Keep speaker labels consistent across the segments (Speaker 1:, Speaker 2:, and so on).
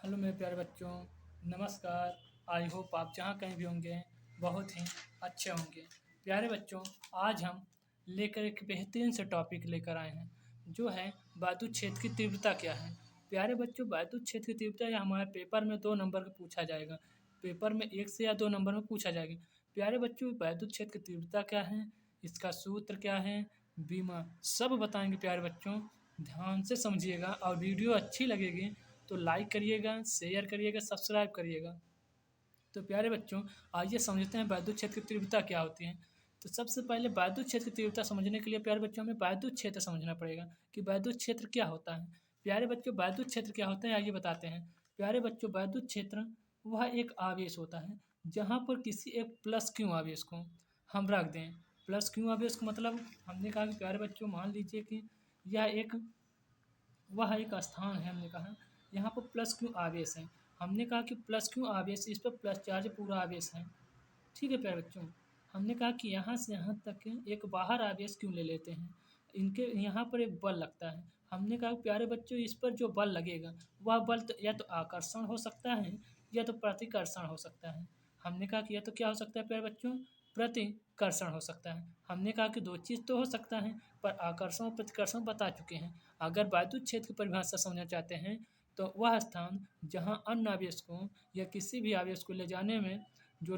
Speaker 1: Hello मेरे प्यारे बच्चों, नमस्कार। आई होप आप जहाँ कहीं भी होंगे बहुत ही अच्छे होंगे। प्यारे बच्चों, आज हम लेकर एक बेहतरीन से टॉपिक लेकर आए हैं जो है विद्युत क्षेत्र की तीव्रता क्या है। प्यारे बच्चों, विद्युत क्षेत्र की तीव्रता यह हमारे पेपर में 2 नंबर का पूछा जाएगा। पेपर में 1 से या 2 नंबर में पूछा जाएगा। प्यारे बच्चों, विद्युत क्षेत्र की तीव्रता क्या है, इसका सूत्र क्या है, बीमा सब बताएंगे। प्यारे बच्चों, ध्यान से समझिएगा और वीडियो अच्छी लगेगी तो लाइक करिएगा, शेयर करिएगा, सब्सक्राइब करिएगा। तो प्यारे बच्चों, आइए समझते हैं विद्युत क्षेत्र की तीव्रता क्या होती है। तो सबसे पहले विद्युत क्षेत्र की तीव्रता समझने के लिए प्यारे बच्चों हमें विद्युत क्षेत्र समझना पड़ेगा कि विद्युत क्षेत्र क्या होता है। प्यारे बच्चों, विद्युत क्षेत्र क्या होता है आइए बताते हैं। प्यारे बच्चों, विद्युत क्षेत्र वह एक आवेश होता है जहाँ पर किसी एक प्लस क्यू आवेश को हम रख दें। प्लस क्यू आवेश को मतलब हमने कहा कि प्यारे बच्चों मान लीजिए कि यह एक वह एक स्थान है। हमने कहा यहाँ पर प्लस क्यू आवेश है। हमने कहा कि प्लस क्यू आवेश, इस पर प्लस चार्ज पूरा आवेश है। ठीक है प्यारे बच्चों, हमने कहा कि यहाँ से यहाँ तक एक बाहर आवेश क्यों ले लेते हैं। इनके यहाँ पर एक बल लगता है। हमने कहा प्यारे बच्चों इस पर जो बल लगेगा वह बल तो या तो आकर्षण हो सकता है या तो प्रतिकर्षण हो सकता है। हमने कहा कि यह तो क्या हो सकता है प्यारे बच्चों, प्रतिकर्षण हो सकता है। हमने कहा कि दो चीज़ तो हो सकता है, पर आकर्षण और प्रतिकर्षण बता चुके हैं। अगर विद्युत क्षेत्र की परिभाषा समझना चाहते हैं तो वह स्थान जहाँ अन्य आवेश को या किसी भी आवेश को ले जाने में जो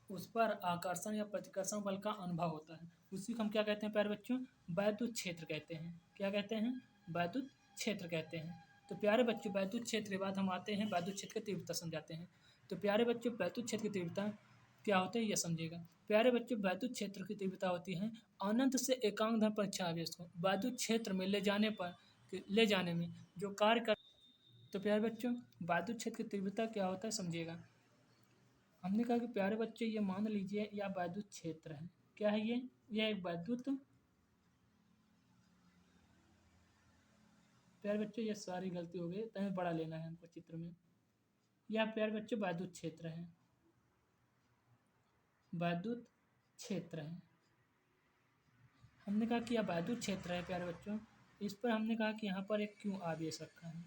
Speaker 1: उस पर आकर्षण या प्रतिकर्षण बल का अनुभव होता है, उसी को हम क्या कहते हैं प्यारे बच्चों, विद्युत क्षेत्र कहते हैं। क्या कहते हैं? विद्युत क्षेत्र कहते हैं। तो प्यारे बच्चों, विद्युत क्षेत्र के बाद हम आते हैं विद्युत क्षेत्र की तीव्रता समझाते हैं। तो प्यारे बच्चों, विद्युत क्षेत्र की तीव्रता क्या होता है यह समझिएगा। प्यारे बच्चों, विद्युत क्षेत्र की तीव्रता होती है अनंत से एकांक धन परीक्षा आवेश को विद्युत क्षेत्र में ले जाने में जो कार्य कर। तो प्यारे बच्चों, विद्युत क्षेत्र की तीव्रता क्या होता है समझिएगा। हमने कहा कि प्यारे बच्चे ये मान लीजिए यह विद्युत क्षेत्र है। क्या है ये? यह एक विद्युत, प्यारे बच्चे ये सारी गलती हो गई, तभी बड़ा लेना है हमको चित्र में। यह प्यारे बच्चे विद्युत क्षेत्र है, विद्युत क्षेत्र है। हमने कहा कि यह विद्युत क्षेत्र है प्यारे बच्चों। इस पर हमने कहा कि यहाँ पर एक क्यों आवेश रखा है।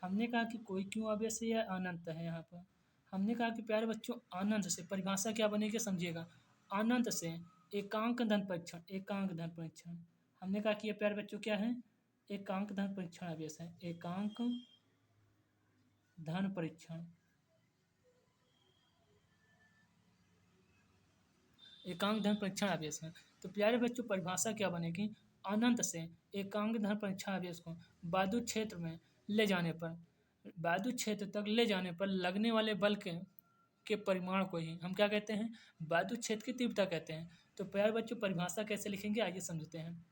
Speaker 1: हमने कहा कि कोई क्यों आवेश है या अनंत है यहाँ पर। हमने कहा कि प्यारे बच्चों अनंत से परिभाषा क्या बनेगी समझिएगा। अनंत से एकांक धन परीक्षण, एकांक धन परीक्षण। हमने कहा कि ये प्यारे बच्चों क्या है, एकांक धन परीक्षण आवेश है। एकांक धन परीक्षण, एकांक धन परीक्षण आवेश है। तो प्यारे बच्चों परिभाषा क्या बनेगी, अनंत से एकांक धन परीक्षण आवेश को विद्युत क्षेत्र में ले जाने पर, विद्युत क्षेत्र तक ले जाने पर लगने वाले बल के परिमाण को ही हम क्या कहते हैं, विद्युत क्षेत्र की तीव्रता कहते हैं। तो प्यारे बच्चों परिभाषा कैसे लिखेंगे आइए समझते हैं।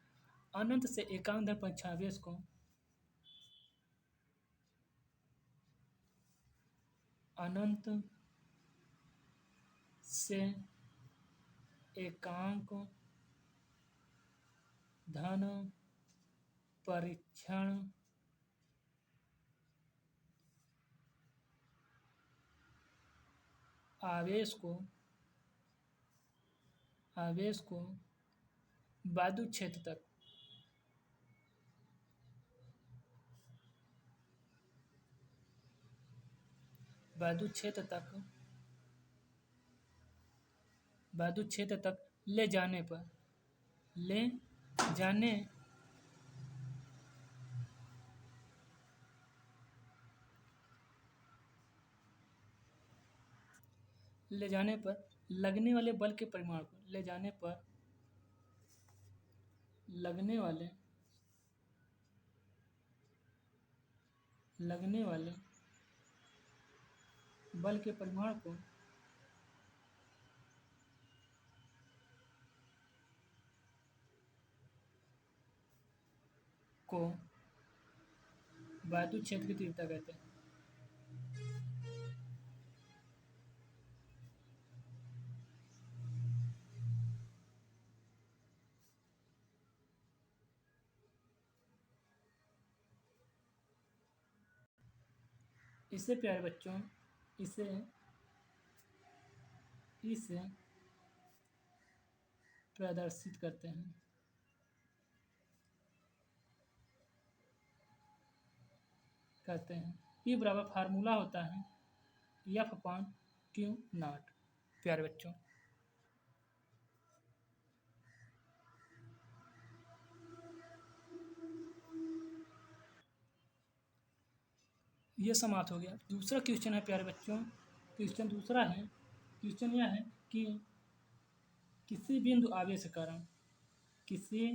Speaker 1: अनंत से एकांक धन परीक्षण आवेश को अनंत से एकांक धन परीक्षण आवेश को विद्युत क्षेत्र तक विद्युत क्षेत्र तक विद्युत क्षेत्र तक ले जाने पर, ले जाने ले जाने पर लगने वाले बल के परिमाण को, ले जाने पर लगने वाले बल के परिमाण को विद्युत क्षेत्र की तीव्रता कहते हैं। इसे प्यारे बच्चों, इसे इसे प्रदर्शित करते हैं। कहते हैं। ई बराबर फार्मूला होता है एफ अपान क्यू नॉट। प्यारे बच्चों, ये समाप्त हो गया। दूसरा क्वेश्चन है प्यारे बच्चों, क्वेश्चन दूसरा है, क्वेश्चन यह है कि किसी बिंदु आवेश के कारण, किसी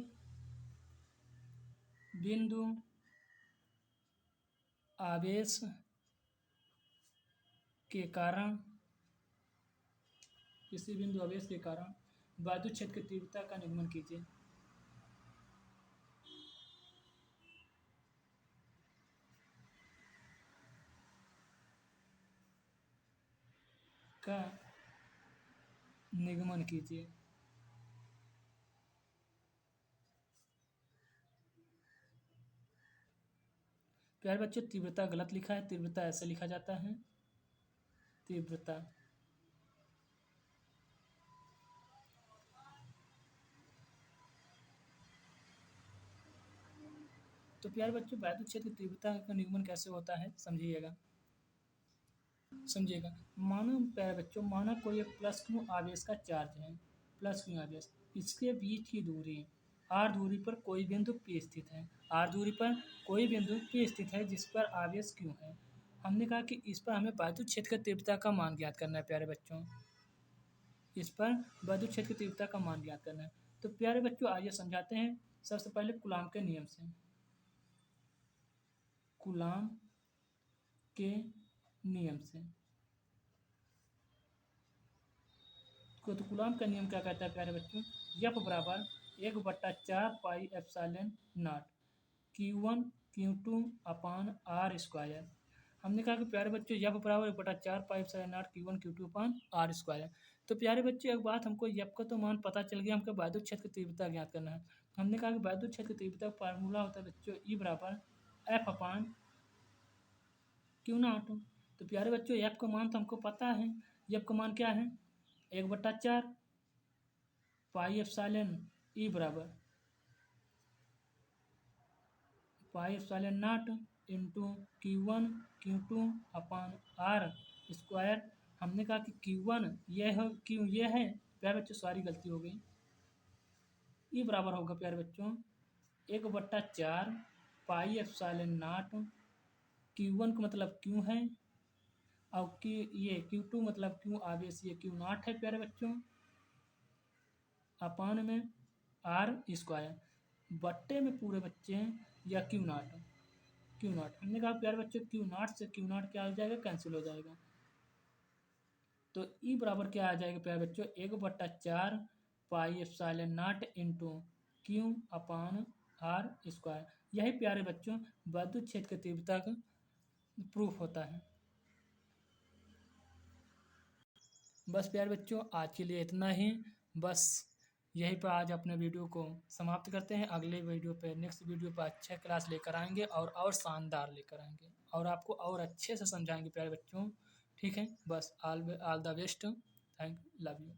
Speaker 1: बिंदु आवेश के कारण, किसी बिंदु आवेश के कारण विद्युत क्षेत्र की तीव्रता का निगमन कीजिए। का निगमन कीजिए। प्यारे बच्चों, तीव्रता गलत लिखा है, तीव्रता ऐसे लिखा जाता है, तीव्रता। तो प्यारे बच्चों, विद्युत क्षेत्र की तीव्रता का निगमन कैसे होता है, समझिएगा। मानो प्यारे बच्चों, माना कोई एक प्लस क्यू आवेश का चार्ज है, प्लस क्यू आवेश, इसके बीच की दूरी आर दूरी पर कोई बिंदु P स्थित है, आर दूरी पर कोई बिंदु P स्थित है जिस पर आवेश क्यू है। हमने कहा कि इस पर हमें विद्युत क्षेत्र की तीव्रता का मान ज्ञात करना है प्यारे बच्चों, इस पर विद्युत क्षेत्र की तीव्रता का मान ज्ञात करना है। तो प्यारे बच्चों, आइए समझाते हैं सबसे पहले कूलाम के नियम से। कूलाम के नियम से, तो कूलाम का नियम क्या कहता है प्यारे बच्चों, एफ बराबर 1/4 pi epsilon naught Q1 Q2 upon R square. हमने कहा कि प्यारे बच्चों एफ बराबर 1/4 pi epsilon naught Q1 Q2 upon R square. तो प्यारे बच्चों, एक बात, हमको एफ का तो मान पता चल गया, हमको विद्युत क्षेत्र की तीव्रता ज्ञात करना है। हमने कहा कि विद्युत क्षेत्र की तीव्रता का फार्मूला होता है बच्चों ई बराबर एफ अपान क्यू नॉट। तो प्यारे बच्चों, एफ का मान तो हमको पता है, एफ का मान क्या है, 1/4 पाई एप्सिलॉन ई बराबर pi epsilon naught into Q1 Q2 upon R square. हमने कहा कि Q1 ये है, Q ये है, प्यारे बच्चों सारी गलती हो गई। ई बराबर होगा प्यारे बच्चों 1/4 पाई एप्सिलॉन नॉट, Q1 का मतलब Q है, और ये Q2 मतलब Q आवेश, ये Q नॉट है प्यारे बच्चों, अपान में आर स्क्वायर, बट्टे में पूरे बच्चे हैं या Q नॉट, Q नॉट। हमने कहा प्यारे बच्चों Q नॉट से Q नॉट क्या हो जाएगा, कैंसिल हो जाएगा। तो ई बराबर क्या आ जाएगा प्यारे बच्चों, 1/4 pi epsilon naught into Q upon R square. यही प्यारे बच्चों विद्युत क्षेत्र की तीव्रता का प्रूफ होता है। बस प्यारे बच्चों, आज के लिए इतना ही। बस यहीं पर आज अपने वीडियो को समाप्त करते हैं। अगले वीडियो पे, नेक्स्ट वीडियो पर अच्छा क्लास लेकर आएंगे और शानदार लेकर आएंगे और आपको और अच्छे से समझाएंगे प्यारे बच्चों। ठीक है, बस all the best, thank, love you.